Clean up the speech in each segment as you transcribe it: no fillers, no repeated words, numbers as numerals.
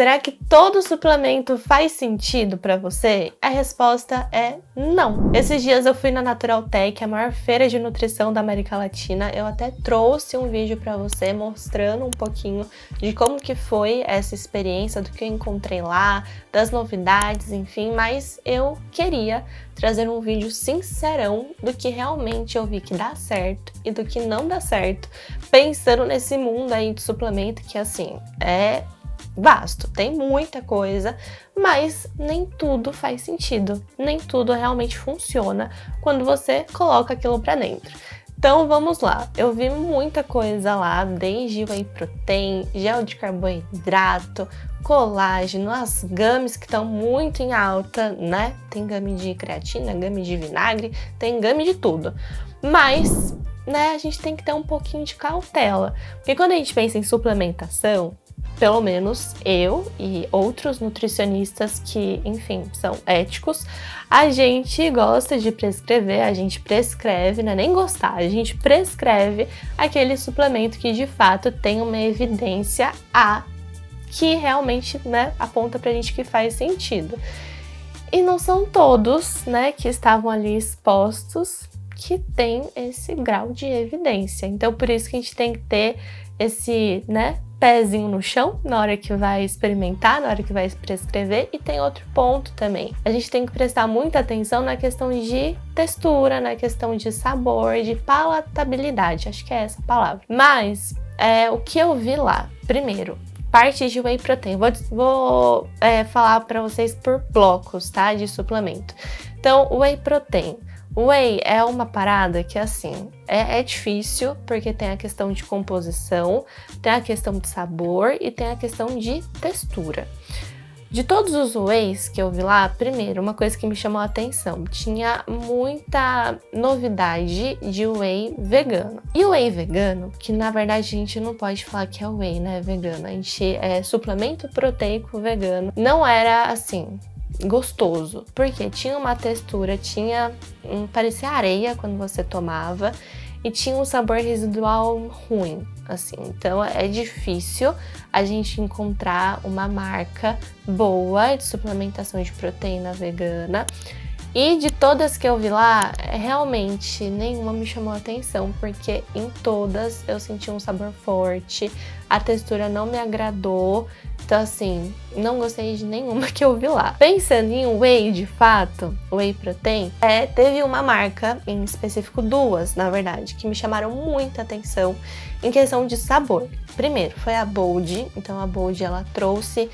Será que todo suplemento faz sentido para você? A resposta é não. Esses dias eu fui na Naturaltech, a maior feira de nutrição da América Latina. Eu até trouxe um vídeo para você mostrando um pouquinho de como que foi essa experiência, do que eu encontrei lá, das novidades, enfim, mas eu queria trazer um vídeo sincerão do que realmente eu vi que dá certo e do que não dá certo, pensando nesse mundo aí de suplemento que, assim, é vasto, tem muita coisa, mas nem tudo faz sentido, nem tudo realmente funciona quando você coloca aquilo pra dentro. Então vamos lá, eu vi muita coisa lá, desde whey protein, gel de carboidrato, colágeno, as gummies que estão muito em alta, né? Tem gummy de creatina, gummy de vinagre, tem gummy de tudo. Mas, né, a gente tem que ter um pouquinho de cautela, porque quando a gente pensa em suplementação, pelo menos eu e outros nutricionistas que, enfim, são éticos, a gente gosta de prescrever, a gente prescreve, não é nem gostar, a gente prescreve aquele suplemento que de fato tem uma evidência que realmente, né, aponta pra gente que faz sentido. E não são todos, né, que estavam ali expostos que tem esse grau de evidência. Então, por isso que a gente tem que ter esse, né, pezinho no chão na hora que vai experimentar, na hora que vai prescrever. E tem outro ponto também. A gente tem que prestar muita atenção na questão de textura, na questão de sabor, de palatabilidade. Acho que é essa a palavra. Mas, o que eu vi lá? Primeiro, parte de whey protein. Vou falar para vocês por blocos, tá? De suplemento. Então, whey protein. O whey é uma parada que, assim, é difícil, porque tem a questão de composição, tem a questão de sabor e tem a questão de textura. De todos os wheys que eu vi lá, primeiro, uma coisa que me chamou a atenção, tinha muita novidade de whey vegano. E o whey vegano, que na verdade a gente não pode falar que é whey, né, vegano, a gente é suplemento proteico vegano, não era assim gostoso, porque tinha uma textura, parecia areia quando você tomava e tinha um sabor residual ruim, assim. Então é difícil a gente encontrar uma marca boa de suplementação de proteína vegana. E de todas que eu vi lá, realmente nenhuma me chamou a atenção, porque em todas eu senti um sabor forte, a textura não me agradou. Então, assim, não gostei de nenhuma que eu vi lá. Pensando em whey, de fato, whey protein, teve uma marca, em específico duas, na verdade, que me chamaram muita atenção em questão de sabor. Primeiro, foi a Bold. Então, a Bold, ela trouxe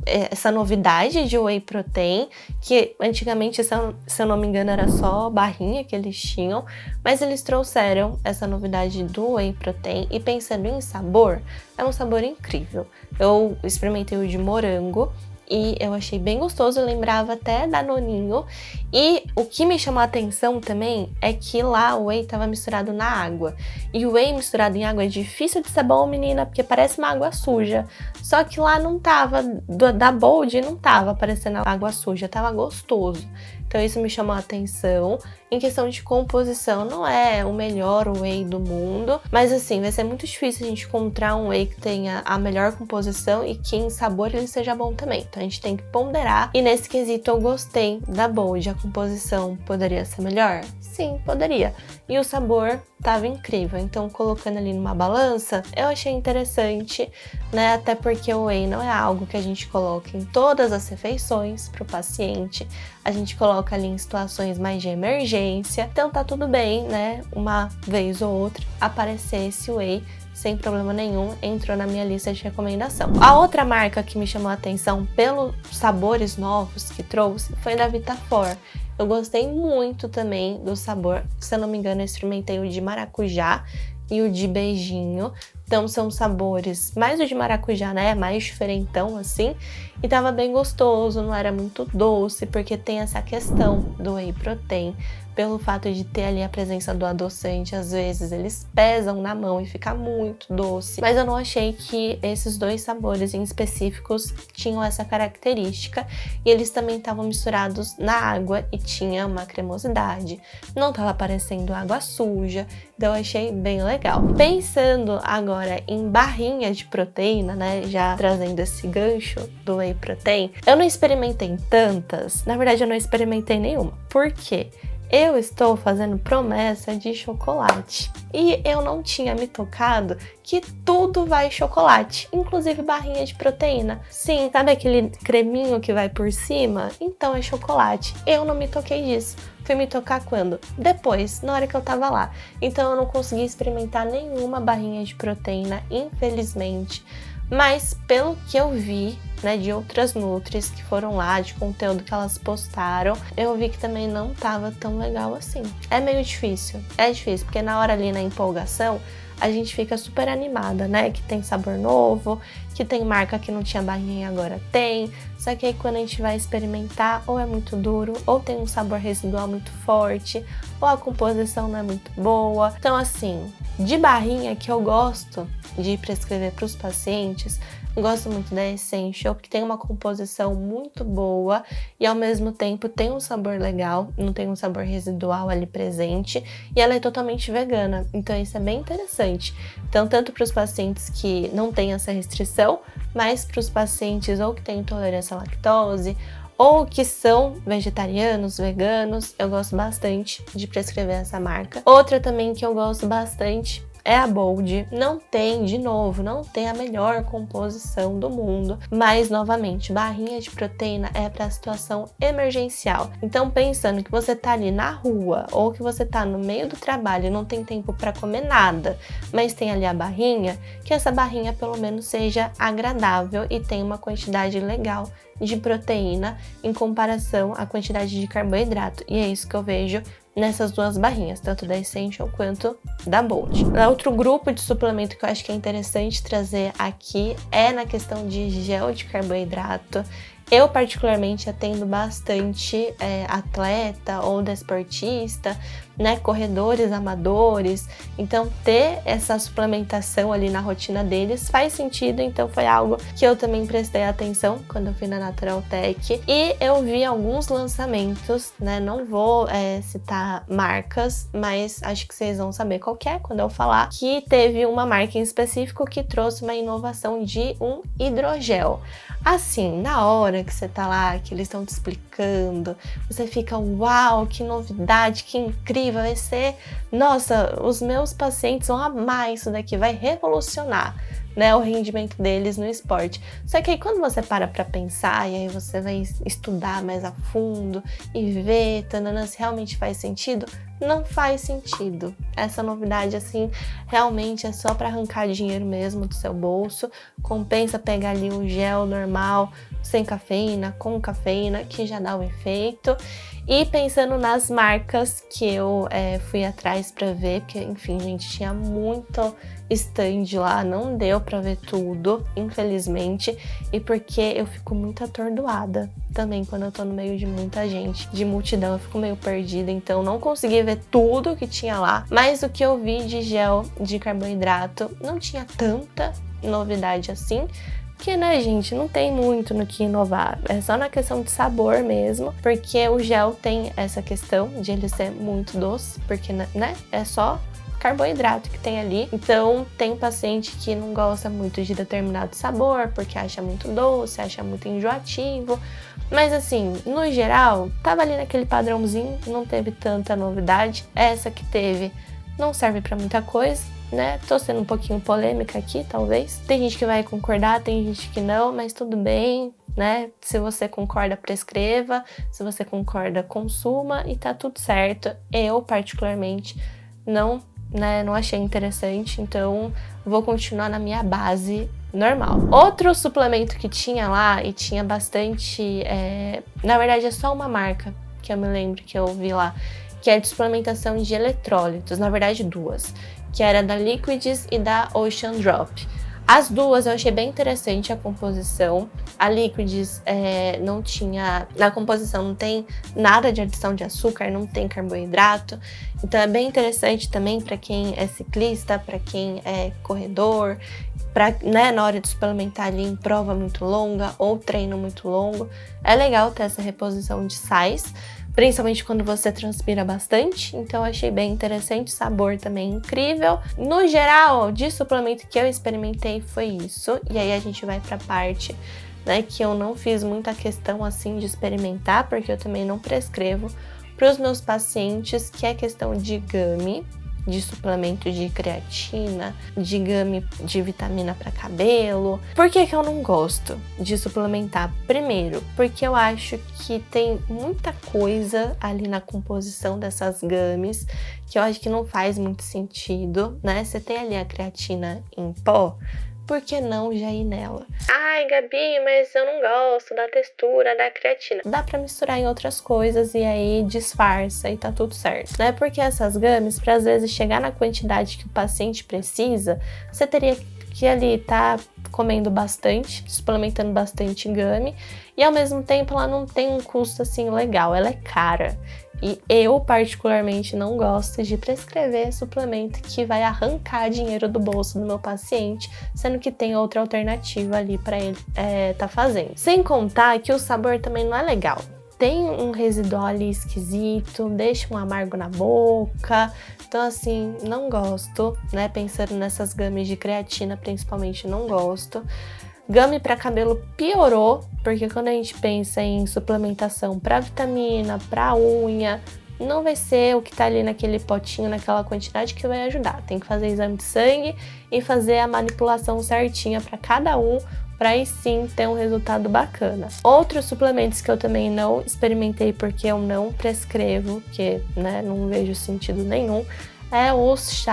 essa novidade de whey protein, que antigamente, se eu não me engano, era só barrinha que eles tinham, mas eles trouxeram essa novidade do whey protein. E pensando em sabor, é um sabor incrível. Eu experimentei o de morango e eu achei bem gostoso, eu lembrava até Danoninho. E o que me chamou a atenção também é que lá o whey estava misturado na água. E o whey misturado em água é difícil de ser bom, menina, porque parece uma água suja. Só que lá não tava, da Bold não tava parecendo água suja, tava gostoso. Então isso me chamou a atenção. Em questão de composição, não é o melhor whey do mundo, mas assim, vai ser muito difícil a gente encontrar um whey que tenha a melhor composição e que em sabor ele seja bom também. Então a gente tem que ponderar, e nesse quesito eu gostei da Bold. A composição poderia ser melhor? Sim, poderia. E o sabor tava incrível, então colocando ali numa balança, eu achei interessante, né? Até porque o whey não é algo que a gente coloca em todas as refeições pro paciente, a gente coloca ali em situações mais de emergência, então tá tudo bem, né? Uma vez ou outra aparecer esse whey sem problema nenhum, entrou na minha lista de recomendação. A outra marca que me chamou a atenção pelos sabores novos que trouxe foi da Vitafor. Eu gostei muito também do sabor, se eu não me engano eu experimentei o de maracujá e o de beijinho. Então são sabores, mais o de maracujá, né, mais diferentão assim, e tava bem gostoso, não era muito doce, porque tem essa questão do whey protein. pelo fato de ter ali a presença do adoçante, às vezes eles pesam na mão e fica muito doce. Mas eu não achei que esses dois sabores em específicos tinham essa característica, e eles também estavam misturados na água e tinha uma cremosidade. Não estava parecendo água suja, então eu achei bem legal. Pensando agora em barrinha de proteína, né, já trazendo esse gancho do whey protein, eu não experimentei tantas, na verdade eu não experimentei nenhuma. Por quê? Eu estou fazendo promessa de chocolate e eu não tinha me tocado que tudo vai chocolate, inclusive barrinha de proteína. Sim, sabe aquele creminho que vai por cima? Então é chocolate. Eu não me toquei disso. Fui me tocar quando? Depois, na hora que eu tava lá. Então eu não consegui experimentar nenhuma barrinha de proteína, infelizmente. Mas pelo que eu vi, né, de outras nutris que foram lá, de conteúdo que elas postaram, eu vi que também não tava tão legal assim. É meio difícil, porque na hora ali na empolgação, a gente fica super animada, né, que tem sabor novo, que tem marca que não tinha barrinha e agora tem, só que aí quando a gente vai experimentar, ou é muito duro, ou tem um sabor residual muito forte, ou a composição não é muito boa. Então assim, de barrinha que eu gosto de prescrever para os pacientes, eu gosto muito da Essential, porque tem uma composição muito boa e ao mesmo tempo tem um sabor legal, não tem um sabor residual ali presente, e ela é totalmente vegana, então isso é bem interessante. Então, tanto para os pacientes que não têm essa restrição, mas para os pacientes ou que têm intolerância à lactose, ou que são vegetarianos, veganos, eu gosto bastante de prescrever essa marca. Outra também que eu gosto bastante é a Bold. Não tem, de novo, não tem a melhor composição do mundo, mas novamente, barrinha de proteína é para situação emergencial. Então, pensando que você tá ali na rua ou que você tá no meio do trabalho e não tem tempo para comer nada, mas tem ali a barrinha, que essa barrinha pelo menos seja agradável e tenha uma quantidade legal de proteína em comparação à quantidade de carboidrato. E é isso que eu vejo nessas duas barrinhas, tanto da Essential quanto da Bold. Outro grupo de suplemento que eu acho que é interessante trazer aqui é na questão de gel de carboidrato. Eu particularmente atendo bastante atleta ou desportista, né, corredores amadores, então ter essa suplementação ali na rotina deles faz sentido, então foi algo que eu também prestei atenção quando eu fui na Naturaltech, e eu vi alguns lançamentos, né, não vou citar marcas, mas acho que vocês vão saber qual que é quando eu falar, que teve uma marca em específico que trouxe uma inovação de um hidrogel. Assim, na hora que você tá lá, que eles estão te explicando, você fica, uau, que novidade, que incrível, vai ser, nossa, os meus pacientes vão amar isso daqui, vai revolucionar, né, o rendimento deles no esporte. Só que aí quando você para pra pensar, e aí você vai estudar mais a fundo e ver, tanana, se realmente faz sentido, não faz sentido. Essa novidade, assim, realmente é só para arrancar dinheiro mesmo do seu bolso. Compensa pegar ali um gel normal, sem cafeína, com cafeína, que já dá o efeito. E pensando nas marcas que eu fui atrás para ver, porque, enfim, gente, tinha muito stand lá, não deu para ver tudo, infelizmente, e porque eu fico muito atordoada também quando eu tô no meio de muita gente, de multidão, eu fico meio perdida, então não consegui ver tudo que tinha lá, mas o que eu vi de gel de carboidrato não tinha tanta novidade assim, porque, né, gente, não tem muito no que inovar, é só na questão de sabor mesmo, porque o gel tem essa questão de ele ser muito doce, porque, né, é só carboidrato que tem ali, então tem paciente que não gosta muito de determinado sabor, porque acha muito doce, acha muito enjoativo, mas assim, no geral, tava ali naquele padrãozinho, não teve tanta novidade, essa que teve não serve pra muita coisa, né? Tô sendo um pouquinho polêmica aqui, talvez. Tem gente que vai concordar, tem gente que não, mas tudo bem, né? Se você concorda, prescreva. Se você concorda, consuma e tá tudo certo. Eu, particularmente, não achei interessante, então vou continuar na minha base normal. Outro suplemento que tinha lá, e tinha bastante... na verdade, é só uma marca que eu me lembro que eu vi lá, que é de suplementação de eletrólitos, na verdade duas, que era da Liquids e da Ocean Drop. As duas eu achei bem interessante a composição. A Liquids não tinha... Na composição não tem nada de adição de açúcar, não tem carboidrato. Então é bem interessante também para quem é ciclista, para quem é corredor, né, na hora de suplementar ali em prova muito longa ou treino muito longo. É legal ter essa reposição de sais, principalmente quando você transpira bastante, então eu achei bem interessante, sabor também incrível. No geral, de suplemento que eu experimentei foi isso, e aí a gente vai pra parte, né, que eu não fiz muita questão assim de experimentar, porque eu também não prescrevo para os meus pacientes, que é questão de gummy, de suplemento de creatina, de gummy de vitamina para cabelo. Por que que eu não gosto de suplementar? Primeiro, porque eu acho que tem muita coisa ali na composição dessas gummies que eu acho que não faz muito sentido, né? Você tem ali a creatina em pó, por que não já ir nela? Ai, Gabi, mas eu não gosto da textura da creatina. Dá pra misturar em outras coisas e aí disfarça e tá tudo certo, né? Porque essas gummies, pra às vezes chegar na quantidade que o paciente precisa, você teria que ali tá comendo bastante, suplementando bastante gummy, e ao mesmo tempo ela não tem um custo assim legal, ela é cara. E eu, particularmente, não gosto de prescrever suplemento que vai arrancar dinheiro do bolso do meu paciente, sendo que tem outra alternativa ali para ele tá fazendo. Sem contar que o sabor também não é legal. Tem um residual ali esquisito, deixa um amargo na boca. Então, assim, não gosto, né? Pensando nessas gummies de creatina, principalmente, não gosto. Gummy para cabelo piorou, porque quando a gente pensa em suplementação para vitamina, para unha, não vai ser o que tá ali naquele potinho, naquela quantidade que vai ajudar. Tem que fazer exame de sangue e fazer a manipulação certinha para cada um, para aí sim ter um resultado bacana. Outros suplementos que eu também não experimentei porque eu não prescrevo, porque, né, não vejo sentido nenhum, os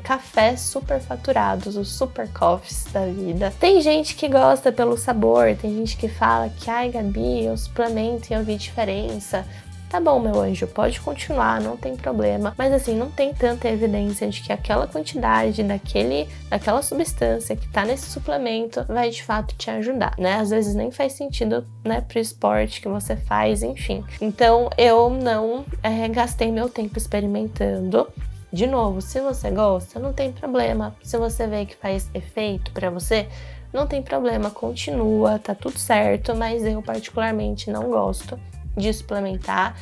cafés superfaturados, os super coffees da vida. Tem gente que gosta pelo sabor, tem gente que fala que, ai, Gabi, eu suplemento e eu vi diferença. Tá bom, meu anjo, pode continuar, não tem problema. Mas assim, não tem tanta evidência de que aquela quantidade daquela substância que tá nesse suplemento vai de fato te ajudar, né? Às vezes nem faz sentido, né, pro esporte que você faz, enfim. Então eu não gastei meu tempo experimentando. De novo, se você gosta, não tem problema. Se você vê que faz efeito pra você, não tem problema, continua, tá tudo certo, mas eu particularmente não gosto de suplementar.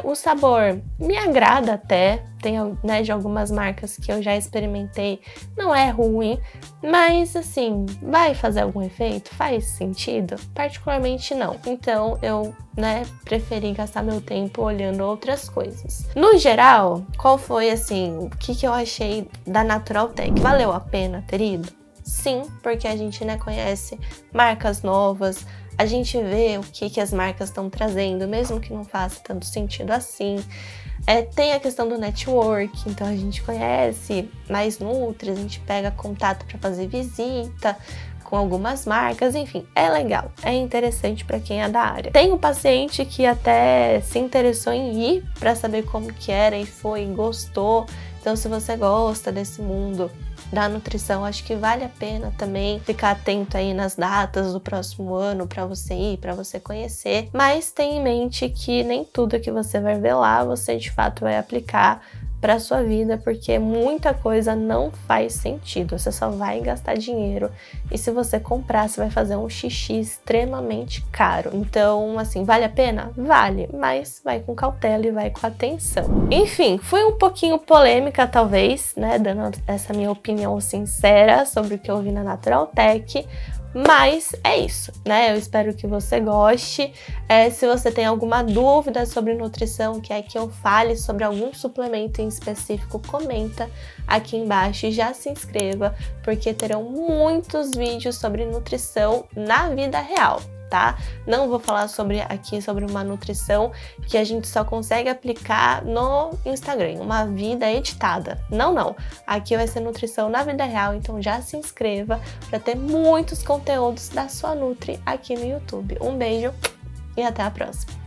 O sabor me agrada até, tem, né, de algumas marcas que eu já experimentei, não é ruim, mas assim, vai fazer algum efeito? Faz sentido? Particularmente não. Então eu, né, preferi gastar meu tempo olhando outras coisas. No geral, qual foi assim, o que eu achei da Naturaltech? Valeu a pena ter ido? Sim, porque a gente, né, conhece marcas novas, a gente vê o que as marcas estão trazendo, mesmo que não faça tanto sentido assim. Tem a questão do network, então a gente conhece mais nutri, a gente pega contato para fazer visita com algumas marcas, enfim, é legal, é interessante para quem é da área. Tem um paciente que até se interessou em ir para saber como que era e foi, gostou. Então, se você gosta desse mundo da nutrição, acho que vale a pena também ficar atento aí nas datas do próximo ano para você ir, para você conhecer, mas tenha em mente que nem tudo que você vai ver lá você de fato vai aplicar para sua vida, porque muita coisa não faz sentido, você só vai gastar dinheiro e se você comprar, você vai fazer um xixi extremamente caro. Então, assim, vale a pena? Vale, mas vai com cautela e vai com atenção. Enfim, fui um pouquinho polêmica talvez, né, dando essa minha opinião sincera sobre o que eu vi na Naturaltech, mas é isso, né? Eu espero que você goste. Se você tem alguma dúvida sobre nutrição, quer que eu fale sobre algum suplemento em específico, comenta aqui embaixo e já se inscreva, porque terão muitos vídeos sobre nutrição na vida real. Tá? Não vou falar aqui sobre uma nutrição que a gente só consegue aplicar no Instagram, uma vida editada. Não. Aqui vai ser nutrição na vida real, então já se inscreva para ter muitos conteúdos da sua Nutri aqui no YouTube. Um beijo e até a próxima!